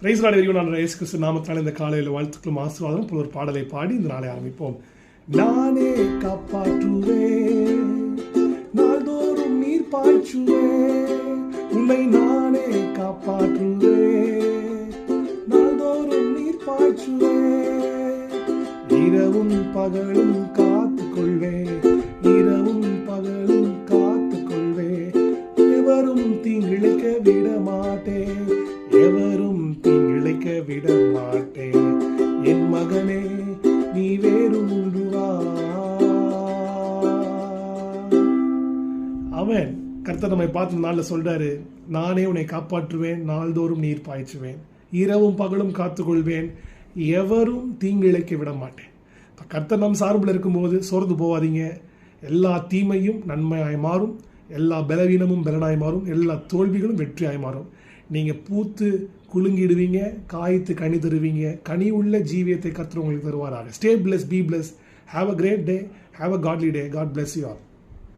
Price Lord everyone. நான் இயேசு கிறிஸ்து நாமத்தினால இந்த காலையில் வாழ்த்துக்களும் ஆசீர்வாதம் ஒரு பாடலை பாடி இந்த நாளை ஆரம்பிப்போம். நானே காப்பாற்றுவேன், நாள்தோறும் நீர் பாய்ச்சுவேன், உன்னை நானே காப்பாற்றுவேன், நாள்தோறும் நீர் பாய்ச்சுவேன், இரவும் பகலும் காத்துக் கொள்வேன், இரவும் பகலும் காத்துக் கொள்வேன், எவரும் தீங்கிழைக்க விட மாட்டேன், எவரும் தீங்கிழைக்க விட மாட்டேன், என் மகனே நீ வேறு ஒன்று வா. அவன் கர்த்தர் நம்மை பார்த்து நாளில் சொல்றாரு, நானே உன்னை காப்பாற்றுவேன், நாள்தோறும் நீர் பாய்ச்சுவேன், இரவும் பகலும் காத்துக்கொள்வேன், எவரும் தீங்கிழைக்க விட மாட்டேன். கர்த்தர் நம் சார்பில் இருக்கும்போது சோர்ந்து போவாதீங்க. எல்லா தீமையும் நன்மையாய் மாறும், எல்லா பலவீனமும் பலனாய் மாறும், எல்லா தோல்விகளும் வெற்றியாய் மாறும். நீங்கள் பூத்து குலுங்கிடுவீங்க, காய்த்து கனி தருவீங்க. கனி உள்ள ஜீவியத்தை கர்த்தர் உங்களுக்கு தருவாராக. Stay bless, be bless, have a great day, have a godly day. God bless you all.